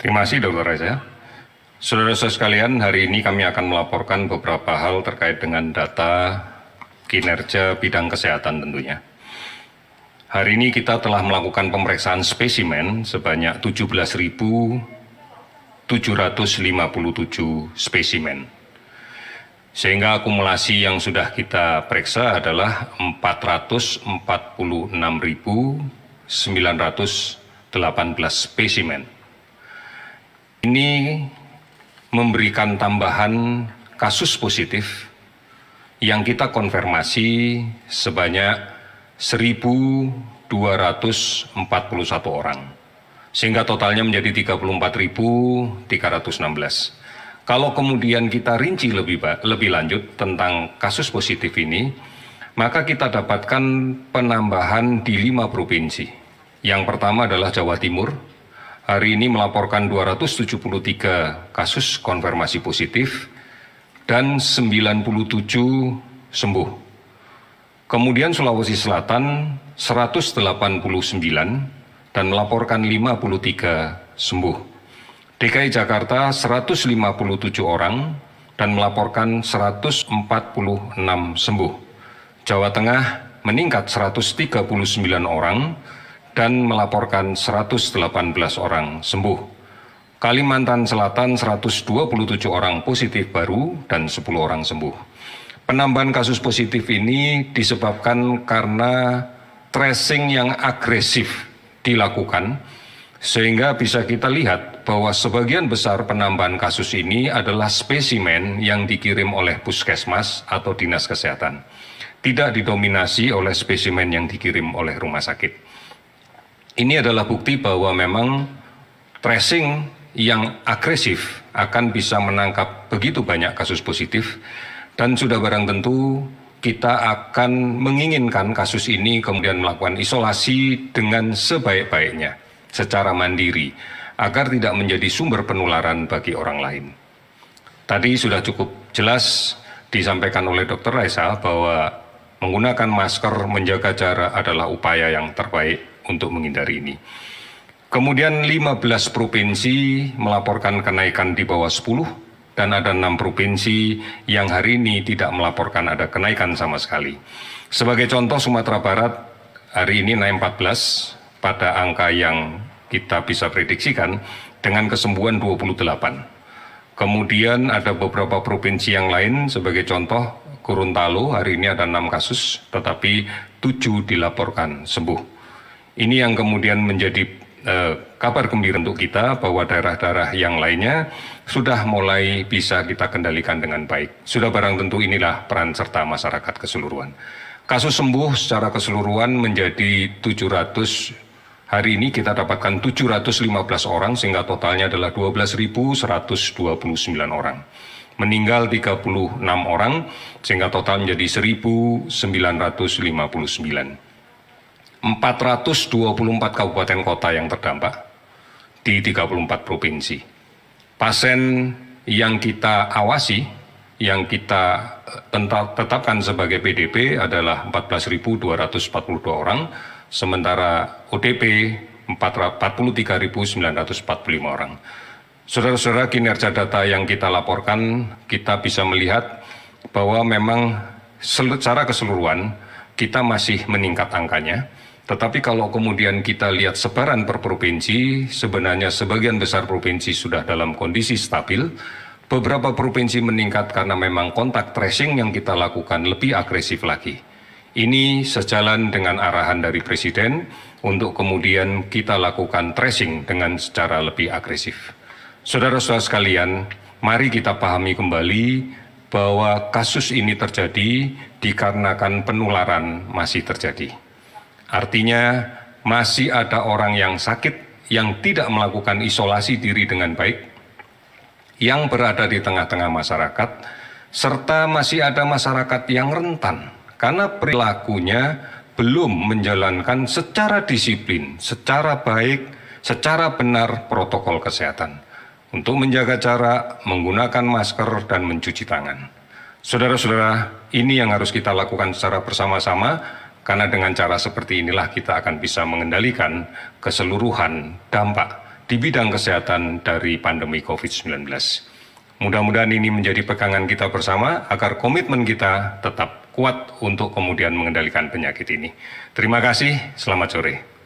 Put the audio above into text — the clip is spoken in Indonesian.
Terima kasih Dr. Reza. Saudara-saudara sekalian, hari ini kami akan melaporkan beberapa hal terkait dengan data kinerja bidang kesehatan tentunya. Hari ini kita telah melakukan pemeriksaan spesimen sebanyak 17.757 spesimen. Sehingga akumulasi yang sudah kita periksa adalah 446.918 spesimen. Ini memberikan tambahan kasus positif yang kita konfirmasi sebanyak 1.241 orang, sehingga totalnya menjadi 34.316. Kalau kemudian kita rinci lebih lanjut tentang kasus positif ini, maka kita dapatkan penambahan di 5 provinsi. Yang pertama adalah Jawa Timur. Hari ini melaporkan 273 kasus konfirmasi positif dan 97 sembuh. Kemudian Sulawesi Selatan 189 dan melaporkan 53 sembuh. DKI Jakarta 157 orang dan melaporkan 146 sembuh. Jawa Tengah meningkat 139 orang dan melaporkan 118 orang sembuh. Kalimantan Selatan 127 orang positif baru dan 10 orang sembuh. Penambahan kasus positif ini disebabkan karena tracing yang agresif dilakukan, sehingga bisa kita lihat bahwa sebagian besar penambahan kasus ini adalah spesimen yang dikirim oleh puskesmas atau dinas kesehatan, tidak didominasi oleh spesimen yang dikirim oleh rumah sakit. Ini adalah bukti bahwa memang tracing yang agresif akan bisa menangkap begitu banyak kasus positif, dan sudah barang tentu kita akan menginginkan kasus ini kemudian melakukan isolasi dengan sebaik-baiknya secara mandiri agar tidak menjadi sumber penularan bagi orang lain. Tadi sudah cukup jelas disampaikan oleh Dr. Reza bahwa menggunakan masker, menjaga jarak adalah upaya yang terbaik untuk menghindari ini. Kemudian 15 provinsi melaporkan kenaikan di bawah 10 dan ada 6 provinsi yang hari ini tidak melaporkan ada kenaikan sama sekali. Sebagai contoh, Sumatera Barat hari ini naik 14 pada angka yang kita bisa prediksikan dengan kesembuhan 28. Kemudian ada beberapa provinsi yang lain, sebagai contoh Gorontalo hari ini ada 6 kasus tetapi 7 dilaporkan sembuh. Ini yang kemudian menjadi kabar gembira untuk kita bahwa daerah-daerah yang lainnya sudah mulai bisa kita kendalikan dengan baik. Sudah barang tentu inilah peran serta masyarakat keseluruhan. Kasus sembuh secara keseluruhan menjadi 700, hari ini kita dapatkan 715 orang sehingga totalnya adalah 12.129 orang. Meninggal 36 orang sehingga total menjadi 1.959. 424 kabupaten kota yang terdampak di 34 provinsi. Pasien yang kita awasi, yang kita tetapkan sebagai PDP adalah 14.242 orang, sementara ODP 43.945 orang. Saudara-saudara, kinerja data yang kita laporkan, kita bisa melihat bahwa memang secara keseluruhan kita masih meningkat angkanya. Tetapi kalau kemudian kita lihat sebaran per provinsi, sebenarnya sebagian besar provinsi sudah dalam kondisi stabil. Beberapa provinsi meningkat karena memang kontak tracing yang kita lakukan lebih agresif lagi. Ini sejalan dengan arahan dari Presiden untuk kemudian kita lakukan tracing dengan secara lebih agresif. Saudara-saudara sekalian, mari kita pahami kembali bahwa kasus ini terjadi dikarenakan penularan masih terjadi. Artinya masih ada orang yang sakit yang tidak melakukan isolasi diri dengan baik, yang berada di tengah-tengah masyarakat, serta masih ada masyarakat yang rentan karena perilakunya belum menjalankan secara disiplin, secara baik, secara benar protokol kesehatan untuk menjaga jarak, menggunakan masker, dan mencuci tangan. Saudara-saudara, ini yang harus kita lakukan secara bersama-sama. Karena dengan cara seperti inilah kita akan bisa mengendalikan keseluruhan dampak di bidang kesehatan dari pandemi COVID-19. Mudah-mudahan ini menjadi pegangan kita bersama agar komitmen kita tetap kuat untuk kemudian mengendalikan penyakit ini. Terima kasih, selamat sore.